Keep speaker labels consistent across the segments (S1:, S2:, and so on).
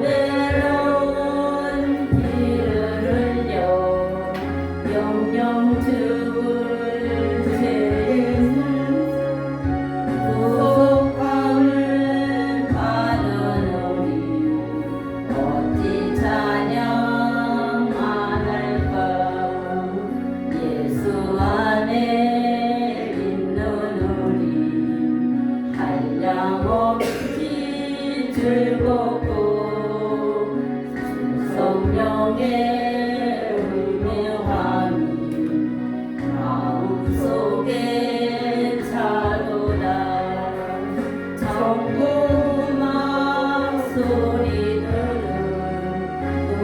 S1: 외로운 길을 흘려 영영 죽을 죄는 구속함을 받은 우리 어찌 찬양 안 할까. 예수 안에 있는 우리 한량없이 즐겁고 성령의 은혜함이 마음속에 차도다. 천국 음악 소리 들은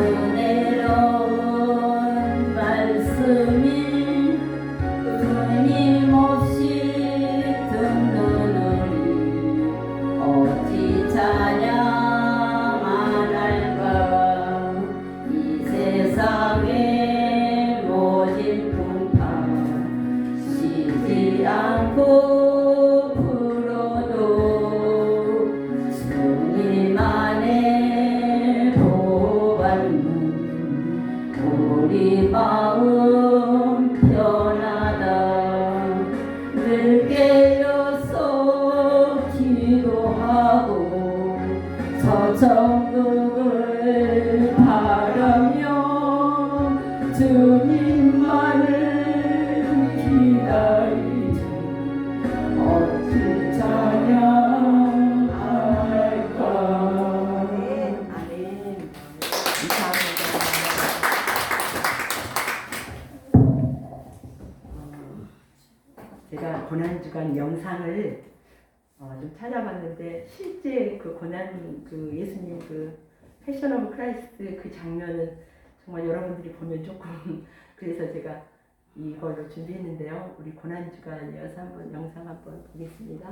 S1: 은혜로운 말씀이 끊임없이 듣는 우리 어찌 찬양 안 할까. 이 세상의 모진 풍파 쉬지 않고 불어도 주님 안에 보호받는 우리 마음 편하다. 늘 깨어서 기도하고 서천국을 바라며 주님만을 기다리지 어찌 찬양할까.
S2: 아멘. 감사합니다. 제가 고난주간 영상을 좀 찾아봤는데 실제 그 고난 그 예수님 그 패션 오브 크라이스트 그 장면은 정말 여러분들이 보면 조금 그래서 제가 이걸로 준비했는데요. 우리 고난주간 이어서 한번 영상 한번 보겠습니다.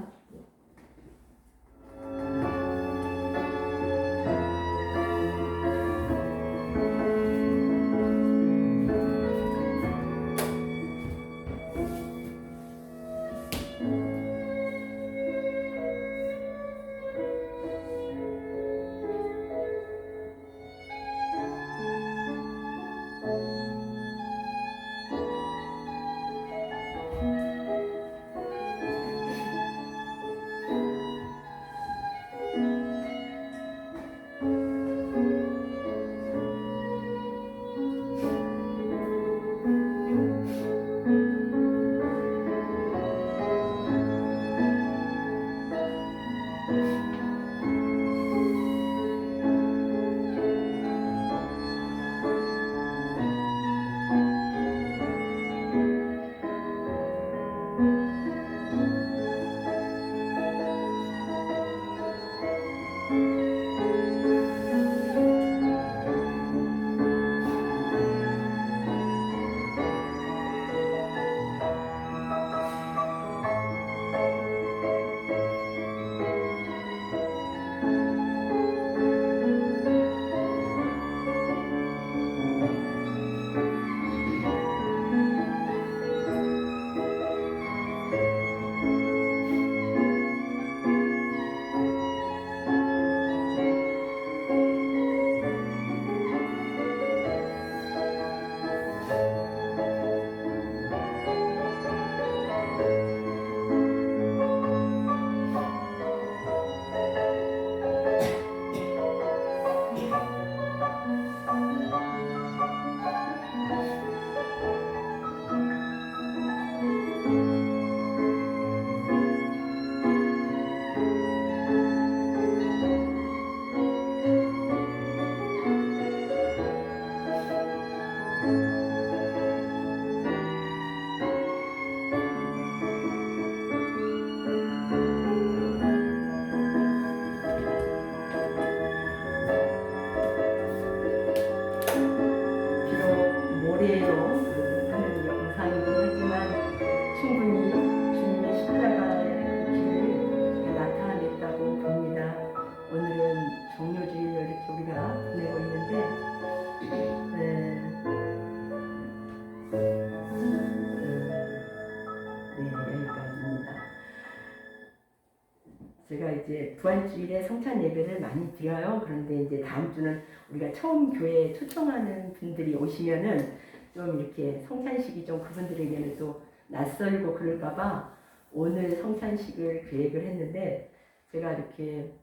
S2: 이제 부활주일에 성찬 예배를 많이 드려요. 그런데 이제 다음 주는 우리가 처음 교회에 초청하는 분들이 오시면은 좀 이렇게 성찬식이 좀 그분들에게는 또 낯설고 그럴까봐 오늘 성찬식을 계획을 했는데 제가 이렇게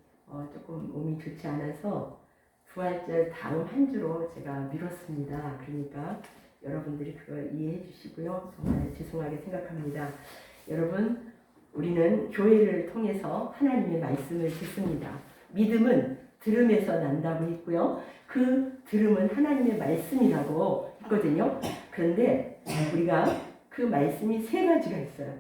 S2: 조금 몸이 좋지 않아서 부활절 다음 한 주로 제가 미뤘습니다. 그러니까 여러분들이 그걸 이해해 주시고요. 정말 죄송하게 생각합니다. 여러분, 우리는 교회를 통해서 하나님의 말씀을 듣습니다. 믿음은 들음에서 난다고 했고요. 그 들음은 하나님의 말씀이라고 했거든요. 그런데 우리가 그 말씀이 세 가지가 있어요.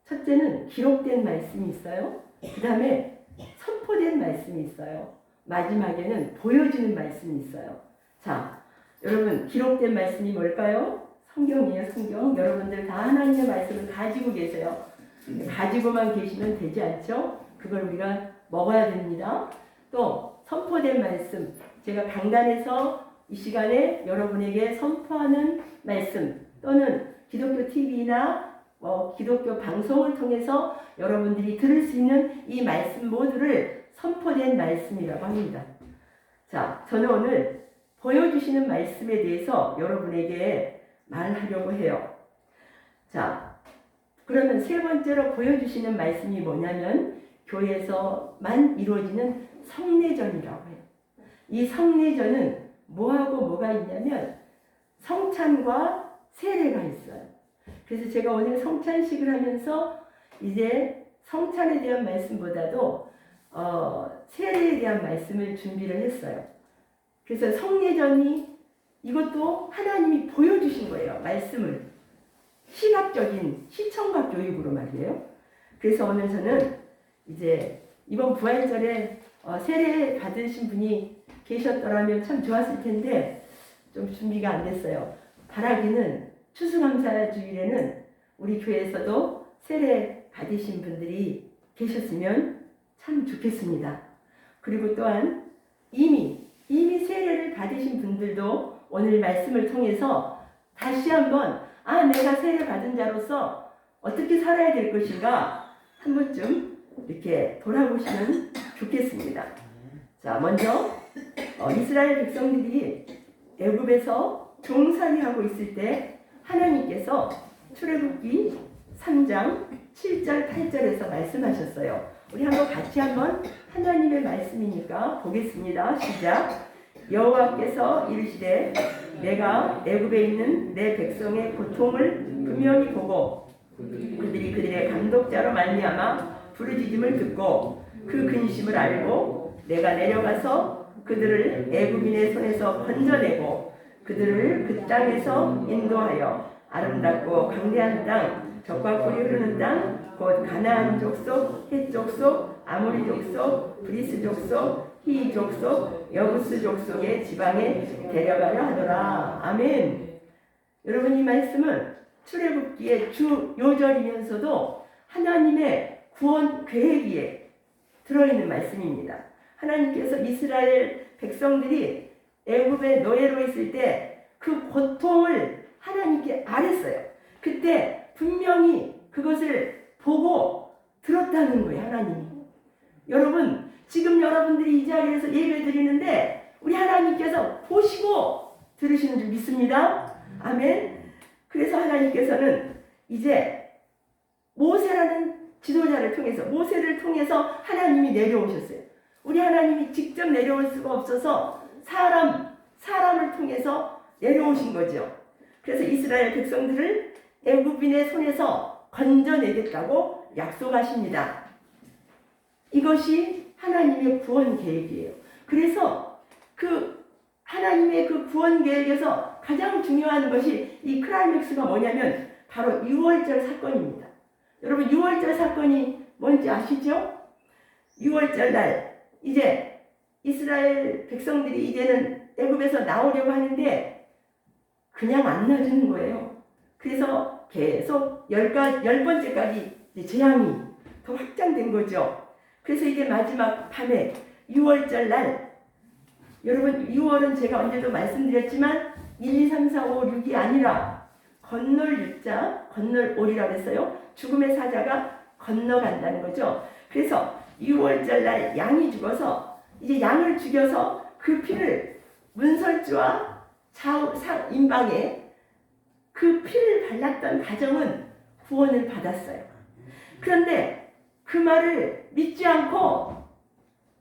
S2: 첫째는 기록된 말씀이 있어요. 그 다음에 선포된 말씀이 있어요. 마지막에는 보여지는 말씀이 있어요. 자, 여러분, 기록된 말씀이 뭘까요? 성경이에요, 성경. 여러분들 다 하나님의 말씀을 가지고 계세요. 가지고만 계시면 되지 않죠? 그걸 우리가 먹어야 됩니다. 또 선포된 말씀, 제가 강단에서 이 시간에 여러분에게 선포하는 말씀 또는 기독교 TV나 기독교 방송을 통해서 여러분들이 들을 수 있는 이 말씀 모두를 선포된 말씀이라고 합니다. 자, 저는 오늘 보여주시는 말씀에 대해서 여러분에게 말하려고 해요. 자, 그러면 세 번째로 보여주시는 말씀이 뭐냐면 교회에서만 이루어지는 성례전이라고 해요. 이 성례전은 뭐하고 뭐가 있냐면 성찬과 세례가 있어요. 그래서 제가 오늘 성찬식을 하면서 이제 성찬에 대한 말씀보다도 세례에 대한 말씀을 준비를 했어요. 그래서 성례전이 이것도 하나님이 보여주신 거예요. 말씀을. 시각적인 시청각 교육으로 말이에요. 그래서 오늘 저는 이제 이번 부활절에 세례 받으신 분이 계셨더라면 참 좋았을 텐데 좀 준비가 안 됐어요. 바라기는 추수감사주일에는 우리 교회에서도 세례 받으신 분들이 계셨으면 참 좋겠습니다. 그리고 또한 이미 세례를 받으신 분들도 오늘 말씀을 통해서 다시 한번 내가 세례 받은 자로서 어떻게 살아야 될 것인가 한 번쯤 이렇게 돌아보시면 좋겠습니다. 자, 먼저 이스라엘 백성들이 애굽에서 종살이하고 있을 때 하나님께서 출애굽기 3장 7절 8절에서 말씀하셨어요. 우리 같이 한번 하나님의 말씀이니까 보겠습니다. 시작. 여호와께서 이르시되 내가 애굽에 있는 내 백성의 고통을 분명히 보고 그들이 그들의 감독자로 말미암아 부르짖음을 듣고 그 근심을 알고 내가 내려가서 그들을 애굽인의 손에서 건져내고 그들을 그 땅에서 인도하여 아름답고 광대한 땅, 젖과 꿀이 흐르는 땅, 곧 가나안 족속, 헷 족속, 아모리 족속, 브리스 족속, 히 족속, 여부스 족속의 지방에 데려가려 하더라. 아멘. 여러분, 이 말씀은 출애굽기의 주 요절이면서도 하나님의 구원 계획에 들어있는 말씀입니다. 하나님께서 이스라엘 백성들이 애굽의 노예로 있을 때 그 고통을 하나님께 아랬어요. 그때 분명히 그것을 보고 들었다는 거예요, 하나님이. 여러분, 지금 여러분들이 이 자리에서 예배 드리는데 우리 하나님께서 보시고 들으시는 줄 믿습니다. 아멘. 그래서 하나님께서는 이제 모세라는 지도자를 통해서, 모세를 통해서 하나님이 내려오셨어요. 우리 하나님이 직접 내려올 수가 없어서 사람을 통해서 내려오신 거죠. 그래서 이스라엘 백성들을 애굽인의 손에서 건져내겠다고 약속하십니다. 이것이 하나님의 구원 계획이에요. 그래서 그 하나님의 그 구원 계획에서 가장 중요한 것이 이 클라이맥스가 뭐냐면 바로 유월절 사건입니다. 여러분, 유월절 사건이 뭔지 아시죠? 유월절 날 이제 이스라엘 백성들이 이제는 애굽에서 나오려고 하는데 그냥 안 놔주는 거예요. 그래서 계속 10번째까지 재앙이 더 확장된 거죠. 그래서 이제 마지막 밤에 6월절 날, 여러분 6월은 제가 언제도 말씀드렸지만 1, 2, 3, 4, 5, 6이 아니라 건널 유자, 건널 올이라고 했어요. 죽음의 사자가 건너간다는 거죠. 그래서 6월절 날 양이 죽어서 이제 양을 죽여서 그 피를 문설주와 좌우 임방에 그 피를 발랐던 가정은 구원을 받았어요. 그런데 그 말을 믿지 않고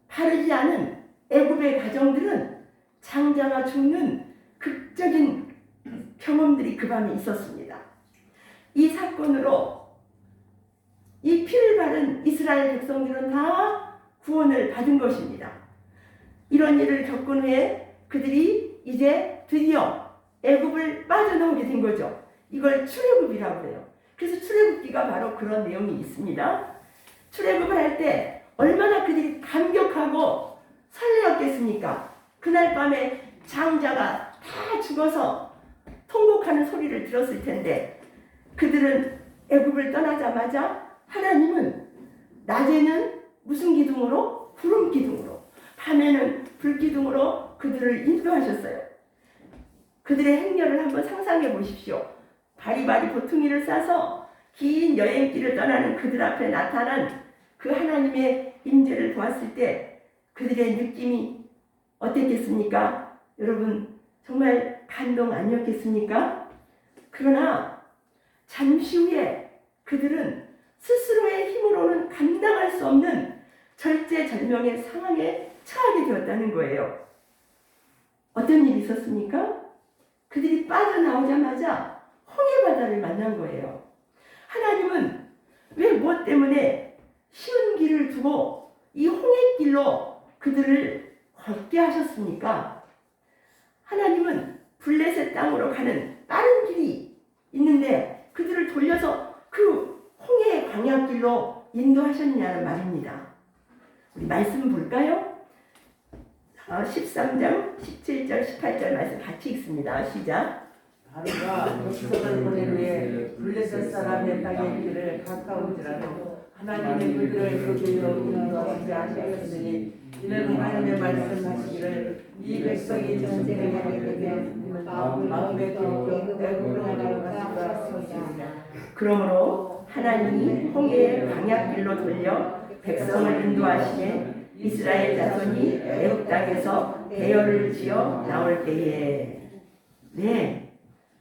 S2: 바르지 않은 애굽의 가정들은 장자가 죽는 극적인 경험들이 그 밤에 있었습니다. 이 사건으로 이 피를 바른 이스라엘 백성들은 다 구원을 받은 것입니다. 이런 일을 겪은 후에 그들이 이제 드디어 애굽을 빠져나오게 된 거죠. 이걸 출애굽이라고 해요. 그래서 출애굽기가 바로 그런 내용이 있습니다. 출애굽을 할 때 얼마나 그들이 감격하고 설레었겠습니까? 그날 밤에 장자가 다 죽어서 통곡하는 소리를 들었을 텐데 그들은 애굽을 떠나자마자 하나님은 낮에는 무슨 기둥으로? 구름 기둥으로, 밤에는 불 기둥으로 그들을 인도하셨어요. 그들의 행렬을 한번 상상해 보십시오. 바리바리 보퉁이를 싸서 긴 여행길을 떠나는 그들 앞에 나타난 그 하나님의 임재를 보았을 때 그들의 느낌이 어땠겠습니까? 여러분 정말 감동 아니었겠습니까? 그러나 잠시 후에 그들은 스스로의 힘으로는 감당할 수 없는 절제절명의 상황에 처하게 되었다는 거예요. 어떤 일이 있었습니까? 그들이 빠져나오자마자 홍해바다를 만난 거예요. 하나님은 왜 무엇 때문에 쉬운 길을 두고 이 홍해길로 그들을 걷게 하셨습니까? 하나님은 블레셋 땅으로 가는 빠른 길이 있는데 그들을 돌려서 그 홍해 광야길로 인도하셨냐는 말입니다. 우리 말씀 볼까요? 13장 17절 18절 말씀 같이 읽습니다. 시작.
S3: 바로가 백성을 보낸 후에 블레셋 사람의 땅의 길을 가까운지라도 하나님의 그들을 그 길로 인도하시지 않으셨으니 이는 하나님의 말씀하시기를 이 백성이 전쟁을 하게 되면 마음에 들고 애굽을 하나로 가시리라.
S2: 그러므로 하나님이 홍해의 광야길로 돌려 백성을 인도하시되 이스라엘 자손이 애굽 땅에서 대열을 지어 나올 때에 네,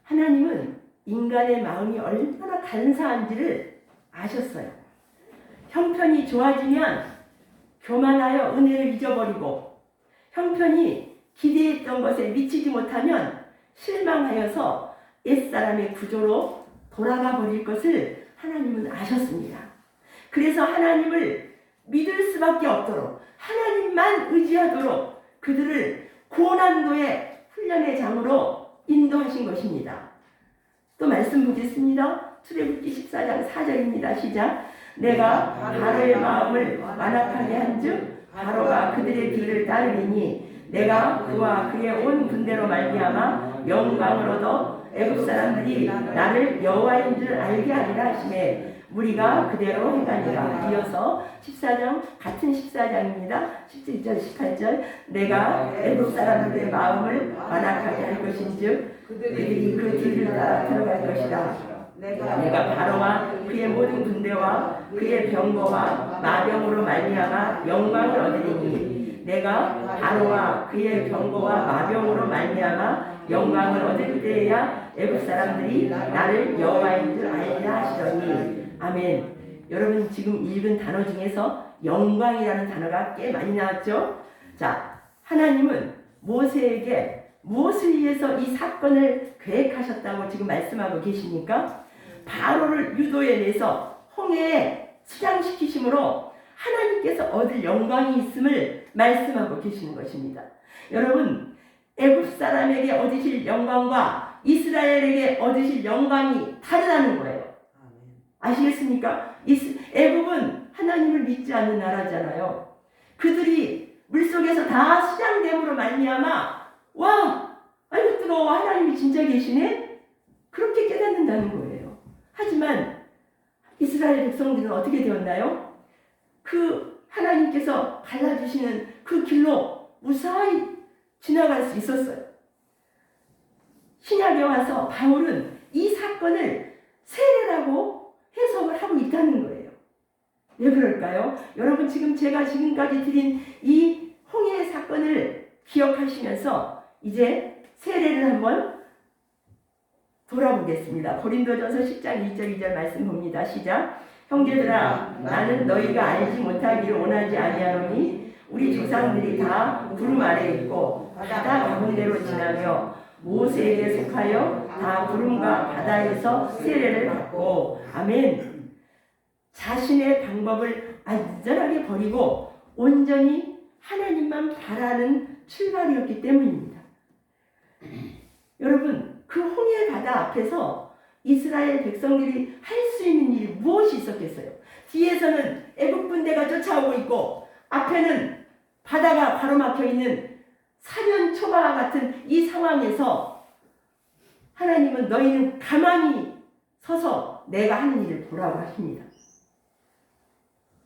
S2: 하나님은 인간의 마음이 얼마나 간사한지를 아셨어요. 형편이 좋아지면 교만하여 은혜를 잊어버리고 형편이 기대했던 것에 미치지 못하면 실망하여서 옛사람의 구조로 돌아가 버릴 것을 하나님은 아셨습니다. 그래서 하나님을 믿을 수밖에 없도록 하나님만 의지하도록 그들을 고난도의 훈련의 장으로 인도하신 것입니다. 또 말씀 보겠습니다. 출애굽기 14장 4절입니다. 시작. 내가 바로의 마음을 완악하게 한즉 바로가 그들의 뒤를 따르리니 내가 그와 그의 온 군대로 말미암아 영광을 얻어 애굽 사람들이 나를 여호와인 줄 알게 하리라 하시매 무리가 그대로 행하니라. 이어서 14장 같은 14장입니다. 17절 18절 내가 애굽 사람들의 마음을 완악하게 할 것인즉 그들이 그 뒤를 따라 들어갈 것이라. 내가 바로와 그의 모든 군대와 그의 병거와 마병으로 말미암아 영광을 얻으리니 내가 바로와 그의 병거와 마병으로 말미암아 영광을 얻을 때에야 애굽 사람들이 나를 여호와인 줄 알리라 하시더니 아멘. 여러분 지금 읽은 단어 중에서 영광이라는 단어가 꽤 많이 나왔죠? 자, 하나님은 모세에게 무엇을 위해서 이 사건을 계획하셨다고 지금 말씀하고 계십니까? 바로를 유도해내서 홍해에 수장시키심으로 하나님께서 얻을 영광이 있음을 말씀하고 계시는 것입니다. 여러분 애굽 사람에게 얻으실 영광과 이스라엘에게 얻으실 영광이 다르다는 거예요. 아시겠습니까? 애굽은 하나님을 믿지 않는 나라잖아요. 그들이 물속에서 다 수장됨으로 말미암아 와 아이고 뜨거워 하나님이 진짜 계시네? 그렇게 깨닫는다는 거예요. 하지만 이스라엘 백성들은 어떻게 되었나요? 그 하나님께서 갈라주시는 그 길로 무사히 지나갈 수 있었어요. 신약에 와서 바울은 이 사건을 세례라고 해석을 하고 있다는 거예요. 왜 그럴까요? 여러분 지금 제가 지금까지 드린 이 홍해 사건을 기억하시면서 이제 세례를 한번 돌아보겠습니다. 고린도전서 10장 1절 2절 말씀 봅니다. 시작. 형제들아 나는 너희가 알지 못하기를 원하지 아니하노니 우리 조상들이 다 구름 아래 있고 바다 가운데로 지나며 모세에게 속하여 다 구름과 바다에서 세례를 받고 아멘. 자신의 방법을 완전하게 버리고 온전히 하나님만 바라는 출발이었기 때문입니다. 여러분 그 홍해 바다 앞에서 이스라엘 백성들이 할 수 있는 일이 무엇이 있었겠어요? 뒤에서는 애국 군대가 쫓아오고 있고 앞에는 바다가 가로막혀 있는 사면 초가와 같은 이 상황에서 하나님은 너희는 가만히 서서 내가 하는 일을 보라고 하십니다.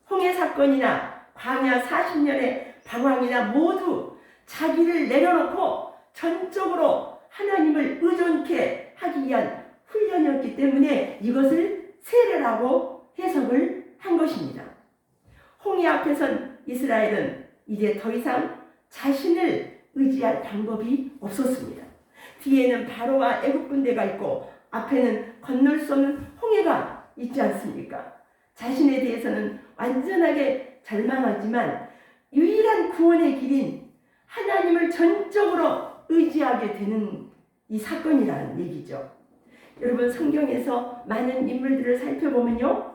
S2: 홍해 사건이나 광야 40년의 방황이나 모두 자기를 내려놓고 전적으로 하나님을 의존케 하기 위한 훈련이었기 때문에 이것을 세례라고 해석을 한 것입니다. 홍해 앞에선 이스라엘은 이제 더 이상 자신을 의지할 방법이 없었습니다. 뒤에는 바로와 애국 군대가 있고 앞에는 건널 수 없는 홍해가 있지 않습니까? 자신에 대해서는 완전하게 절망하지만 유일한 구원의 길인 하나님을 전적으로 의지하게 되는 이 사건이라는 얘기죠. 여러분 성경에서 많은 인물들을 살펴보면요.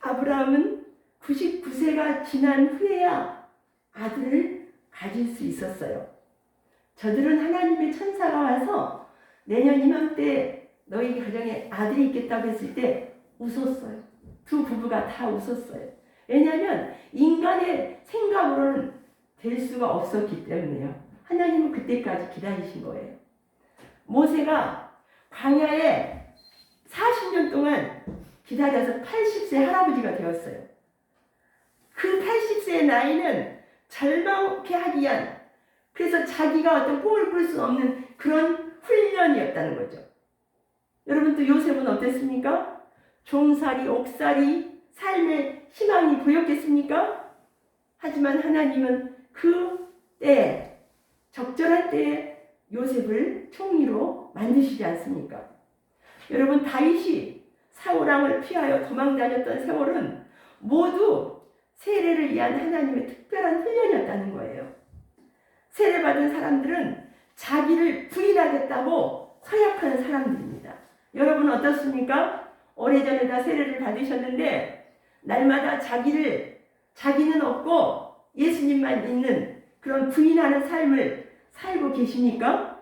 S2: 아브라함은 99세가 지난 후에야 아들을 가질 수 있었어요. 저들은 하나님의 천사가 와서 내년 이맘때 너희 가정에 아들이 있겠다고 했을 때 웃었어요. 두 부부가 다 웃었어요. 왜냐하면 인간의 생각으로는 될 수가 없었기 때문에요. 하나님은 그때까지 기다리신 거예요. 모세가 광야에 40년 동안 기다려서 80세 할아버지가 되었어요. 그 80세의 나이는 절망케 하기 위한, 그래서 자기가 어떤 꿈을 꿀 수 없는 그런 훈련이었다는 거죠. 여러분 또 요셉은 어땠습니까? 종살이, 옥살이, 삶의 희망이 보였겠습니까? 하지만 하나님은 그 때에, 적절한 때에 요셉을 총리로 만드시지 않습니까? 여러분 다윗이 사울왕을 피하여 도망다녔던 세월은 모두 세례를 위한 하나님의 특별한 훈련이었다는 거예요. 세례받은 사람들은 자기를 부인하겠다고 서약하는 사람들입니다. 여러분 어떻습니까? 오래전에 다 세례를 받으셨는데 날마다 자기는 없고 예수님만 있는 그런 부인하는 삶을 살고 계십니까?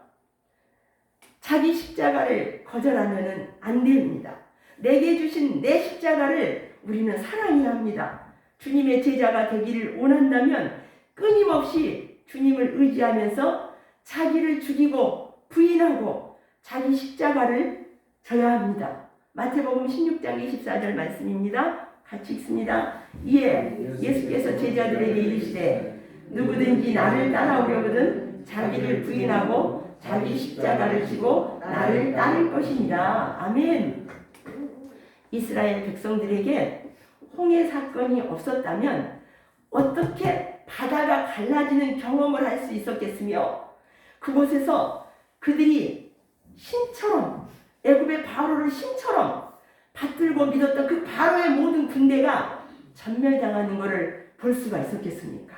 S2: 자기 십자가를 거절하면 안 됩니다. 내게 주신 내 십자가를 우리는 사랑해야 합니다. 주님의 제자가 되기를 원한다면 끊임없이 주님을 의지하면서 자기를 죽이고 부인하고 자기 십자가를 져야 합니다. 마태복음 16장 24절 말씀입니다. 같이 읽습니다. 이에 예수께서 제자들에게 이르시되 누구든지 나를 따라오려거든 자기를 부인하고 자기 십자가를 지고 나를 따를 것이니라. 아멘. 이스라엘 백성들에게 홍해 사건이 없었다면 어떻게 바다가 갈라지는 경험을 할 수 있었겠으며 그곳에서 그들이 신처럼 애굽의 바로를 신처럼 받들고 믿었던 그 바로의 모든 군대가 전멸당하는 것을 볼 수가 있었겠습니까?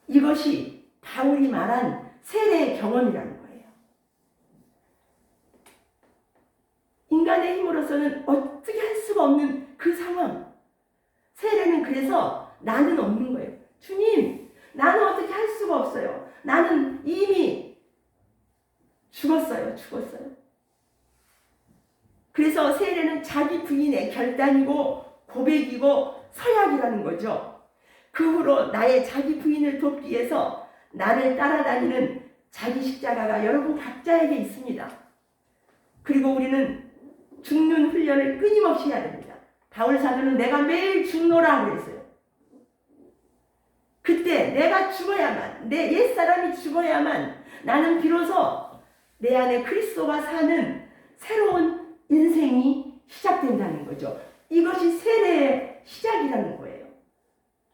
S2: 이것이 바울이 말한 세례의 경험이라는 거예요. 인간의 힘으로서는 어떻게 할 수가 없는 그 상황. 세례는 그래서 나는 없는 거예요. 주님, 나는 어떻게 할 수가 없어요. 나는 이미 죽었어요. 그래서 세례는 자기 부인의 결단이고 고백이고 서약이라는 거죠. 그 후로 나의 자기 부인을 돕기 위해서 나를 따라다니는 자기 십자가가 여러분 각자에게 있습니다. 그리고 우리는 죽는 훈련을 끊임없이 해야 됩니다. 바울 사도는 내가 매일 죽노라 그랬어요. 그때 내가 죽어야만, 내 옛사람이 죽어야만 나는 비로소 내 안에 그리스도가 사는 새로운 인생이 시작된다는 거죠. 이것이 세례의 시작이라는 거예요.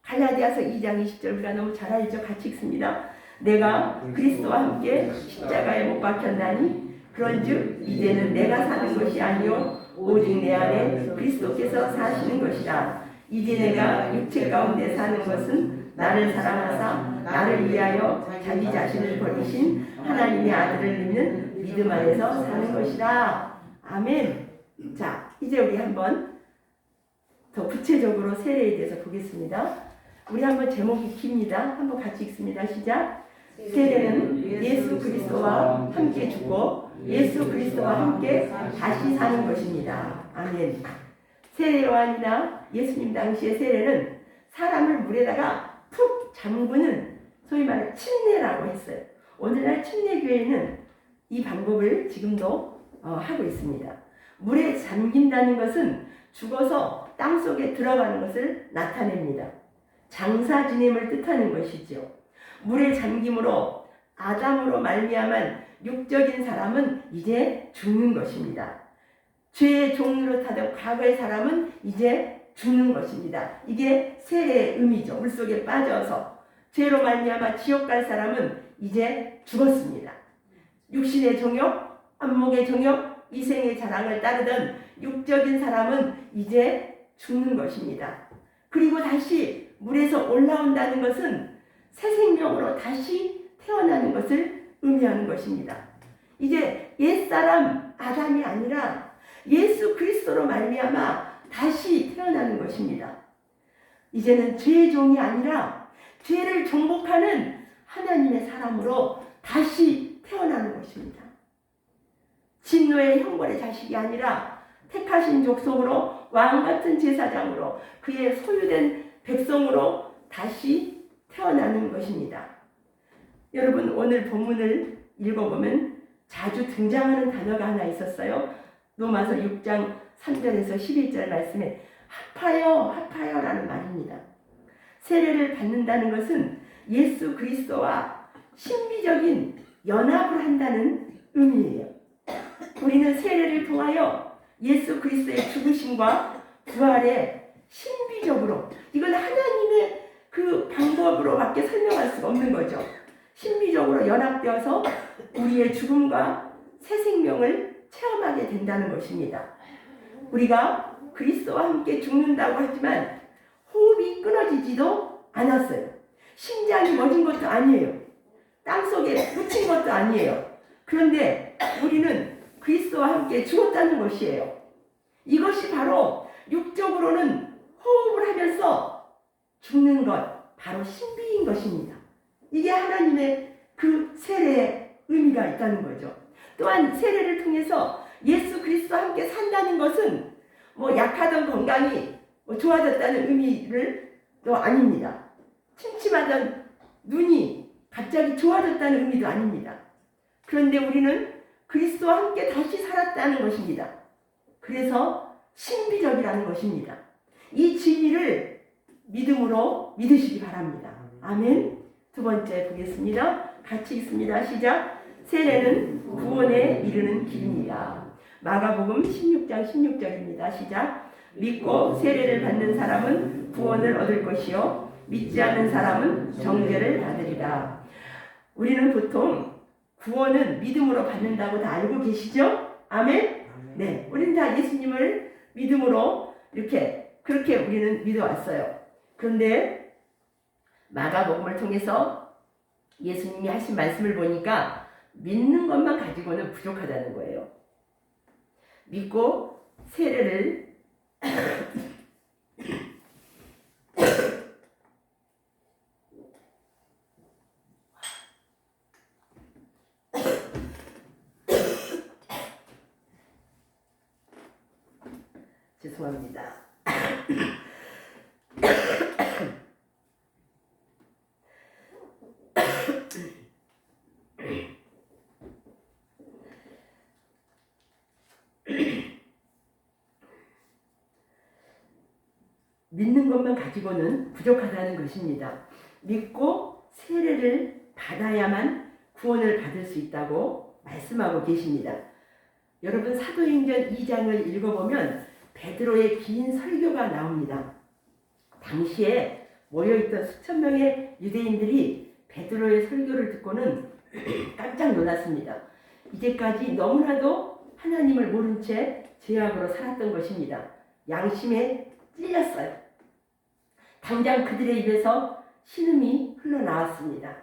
S2: 갈라디아서 2장 20절 우리가 너무 잘 알죠? 같이 읽습니다. 내가 그리스도와 함께 십자가에 못 박혔나니 그런즉 이제는 내가 사는 것이 아니요 오직 내 안에 그리스도께서 사시는 것이라. 이제 내가 육체 가운데 사는 것은 나를 사랑하사 나를 위하여 자기 자신을 버리신 하나님의 아들을 믿는 믿음 안에서 사는 것이라. 아멘. 자, 이제 우리 한번 더 구체적으로 세례에 대해서 보겠습니다. 우리 한번 제목이 깁니다. 한번 같이 읽습니다. 시작. 세례는 예수 그리스도와 함께 죽고 예수 그리스도와 함께 다시 사는 것입니다. 아멘. 세례 요한이나 예수님 당시의 세례는 사람을 물에다가 푹 잠그는 소위 말해 침례라고 했어요. 오늘날 침례교회는 이 방법을 지금도 하고 있습니다. 물에 잠긴다는 것은 죽어서 땅속에 들어가는 것을 나타냅니다. 장사 지냄을 뜻하는 것이죠. 물에 잠김으로 아담으로 말미암은 육적인 사람은 이제 죽는 것입니다. 죄의 종로로 타던 과거의 사람은 이제 죽는 것입니다. 이게 세례의 의미죠. 물속에 빠져서 죄로 말미암아 지옥 갈 사람은 이제 죽었습니다. 육신의 정욕, 안목의 정욕, 이생의 자랑을 따르던 육적인 사람은 이제 죽는 것입니다. 그리고 다시 물에서 올라온다는 것은 새 생명으로 다시 태어나는 것을 의미하는 것입니다. 이제 옛사람 아담이 아니라 예수 그리스도로 말미암아 다시 태어나는 것입니다. 이제는 죄의 종이 아니라 죄를 정복하는 하나님의 사람으로 다시 태어나는 것입니다. 진노의 형벌의 자식이 아니라 택하신 족속으로 왕같은 제사장으로 그의 소유된 백성으로 다시 태어나는 것입니다. 여러분, 오늘 본문을 읽어보면 자주 등장하는 단어가 하나 있었어요. 로마서 6장 3절에서 11절 말씀에 합하여 라는 말입니다. 세례를 받는다는 것은 예수 그리스도와 신비적인 연합을 한다는 의미예요. 우리는 세례를 통하여 예수 그리스도의 죽으심과 부활에 신비적으로, 이건 하나님의 그 방법으로밖에 설명할 수가 없는 거죠. 신비적으로 연합되어서 우리의 죽음과 새 생명을 체험하게 된다는 것입니다. 우리가 그리스도와 함께 죽는다고 하지만 호흡이 끊어지지도 않았어요. 심장이 멎은 것도 아니에요. 땅속에 묻힌 것도 아니에요. 그런데 우리는 그리스도와 함께 죽었다는 것이에요. 이것이 바로 육적으로는 호흡을 하면서 죽는 것, 바로 신비인 것입니다. 이게 하나님의 그 세례의 의미가 있다는 거죠. 또한 세례를 통해서 예수 그리스도와 함께 산다는 것은 약하던 건강이 좋아졌다는 의미를 또 아닙니다. 침침하던 눈이 갑자기 좋아졌다는 의미도 아닙니다. 그런데 우리는 그리스도와 함께 다시 살았다는 것입니다. 그래서 신비적이라는 것입니다. 이 진리를 믿음으로 믿으시기 바랍니다. 아멘. 두 번째 보겠습니다. 같이 읽습니다. 시작. 세례는 구원에 이르는 길입니다. 마가복음 16장 16절입니다. 시작. 믿고 세례를 받는 사람은 구원을 얻을 것이요 믿지 않는 사람은 정죄를 받으리라. 우리는 보통 구원은 믿음으로 받는다고 다 알고 계시죠? 아멘? 네, 우리는 다 예수님을 믿음으로 그렇게 우리는 믿어왔어요. 그런데 마가복음을 통해서 예수님이 하신 말씀을 보니까 믿는 것만 가지고는 부족하다는 거예요. 믿고 세례를 죄송합니다. 믿는 것만 가지고는 부족하다는 것입니다. 믿고 세례를 받아야만 구원을 받을 수 있다고 말씀하고 계십니다. 여러분, 사도행전 2장을 읽어보면 베드로의 긴 설교가 나옵니다. 당시에 모여있던 수천 명의 유대인들이 베드로의 설교를 듣고는 깜짝 놀랐습니다. 이제까지 너무나도 하나님을 모른 채 죄악으로 살았던 것입니다. 양심에 찔렸어요. 당장 그들의 입에서 신음이 흘러나왔습니다.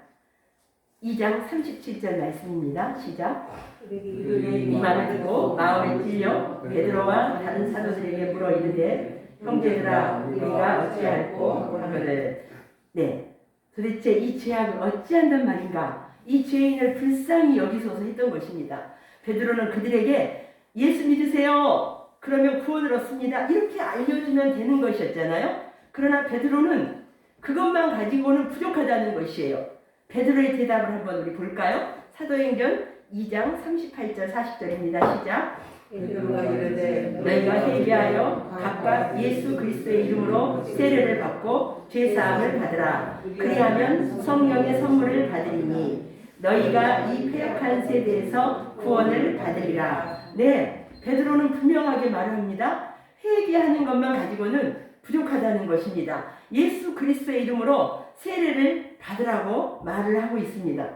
S2: 2장 37절 말씀입니다. 시작. 이 말을 듣고 마음에 찔려 베드로와 다른 사도들에게 물어 이르되 형제들아 우리가 어찌할꼬 하거늘. 네, 도대체 이 죄악을 어찌한단 말인가? 이 죄인을 불쌍히 여기소서 했던 것입니다. 베드로는 그들에게 예수 믿으세요. 그러면 구원을 얻습니다. 이렇게 알려주면 되는 것이었잖아요. 그러나 베드로는 그것만 가지고는 부족하다는 것이에요. 베드로의 대답을 한번 우리 볼까요? 사도행전 2장 38절 40절입니다. 시작.
S3: 베드로가 이르되
S2: 너희가 회개하여 각각 예수 그리스도의 이름으로 세례를 받고 죄사함을 받으라. 그리하면 성령의 선물을 받으리니 너희가 이 패역한 세대에서 구원을 받으리라. 네, 베드로는 분명하게 말합니다. 회개하는 것만 가지고는 부족하다는 것입니다. 예수 그리스도의 이름으로 세례를 받으라고 말을 하고 있습니다.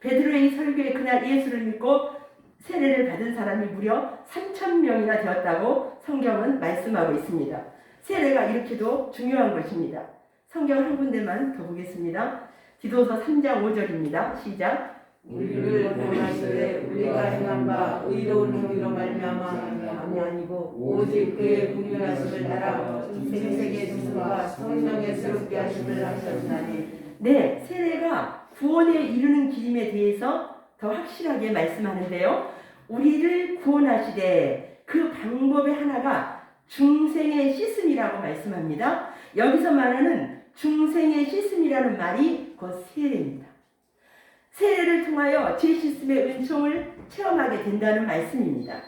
S2: 베드로의 설교에 그날 예수를 믿고 세례를 받은 사람이 무려 3,000명이나 되었다고 성경은 말씀하고 있습니다. 세례가 이렇게도 중요한 것입니다. 성경 한 군데만 더 보겠습니다. 디도서 3장 5절입니다. 시작.
S3: 우리를 구원하시되 우리가 행한 바 의로운 행위로 말미암아 아니고 오직 그의 궁율하심을 따라 생색의 주님과 성령의 새롭게 하심을 하셨나니.
S2: 네, 세례가 구원에 이르는 길임에 대해서 더 확실하게 말씀하는데요. 우리를 구원하시되 그 방법의 하나가 중생의 씻음이라고 말씀합니다. 여기서 말하는 중생의 씻음이라는 말이 곧 세례입니다. 세례를 통하여 죄 씻음의 은총을 체험하게 된다는 말씀입니다.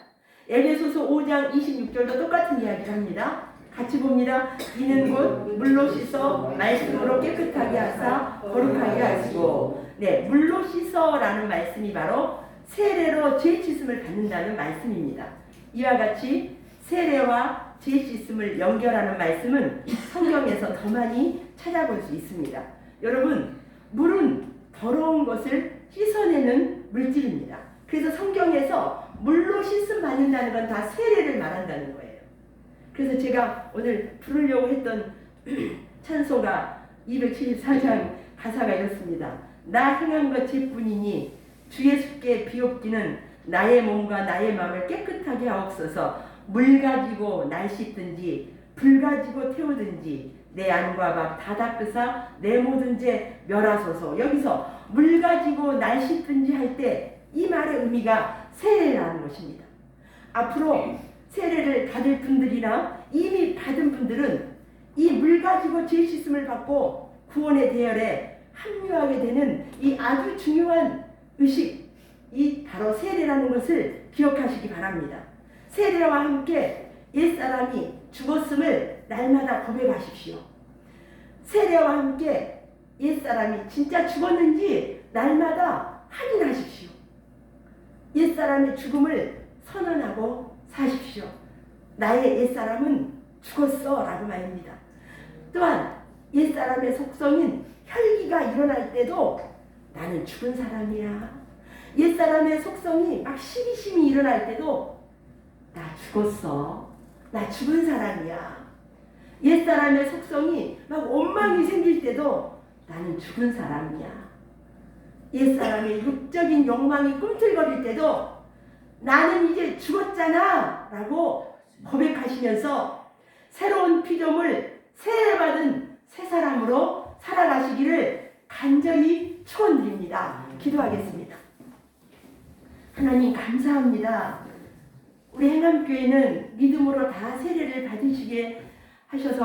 S2: 에베소서 5장 26절도 똑같은 이야기를 합니다. 같이 봅니다. 이는 곧 물로 씻어 말씀으로 깨끗하게 하사 거룩하게 하시고. 네, 물로 씻어라는 말씀이 바로 세례로 죄 씻음을 받는다는 말씀입니다. 이와 같이 세례와 죄 씻음을 연결하는 말씀은 성경에서 더 많이 찾아볼 수 있습니다. 여러분, 물은 더러운 것을 씻어내는 물질입니다. 그래서 성경에서 물로 씻음 받는다는 건 다 세례를 말한다는 거예요. 그래서 제가 오늘 부르려고 했던 찬송가 274장 가사가 이렇습니다. 나 행한 것 죄뿐이니 주 예수께 비옵기는 나의 몸과 나의 마음을 깨끗하게 하옵소서. 물 가지고 날 씻든지 불 가지고 태우든지 내 안과 밥 다 닦으사 내 모든 죄 멸하소서. 여기서 물 가지고 날 씻든지 할 때 이 말의 의미가 세례라는 것입니다. 앞으로 세례를 받을 분들이나 이미 받은 분들은 이 물 가지고 죄 씻음을 받고 구원의 대열에 합류하게 되는 이 아주 중요한 의식, 이 바로 세례라는 것을 기억하시기 바랍니다. 세례와 함께 옛사람이 죽었음을 날마다 고백하십시오. 세례와 함께 옛사람이 진짜 죽었는지 날마다 확인하십시오. 옛사람의 죽음을 선언하고 사십시오. 나의 옛사람은 죽었어 라고 말입니다. 또한 옛사람의 속성인 혈기가 일어날 때도 나는 죽은 사람이야. 옛사람의 속성이 막 시기심이 일어날 때도 나 죽었어. 나 죽은 사람이야. 옛사람의 속성이 막 원망이 생길 때도 나는 죽은 사람이야. 옛사람의 육적인 욕망이 꿈틀거릴 때도 나는 이제 죽었잖아 라고 고백하시면서 새로운 피조물 세례받은 새 사람으로 살아가시기를 간절히 축원드립니다. 기도하겠습니다. 하나님 감사합니다. 우리 행암교회는 믿음으로 다 세례를 받으시게 하셔서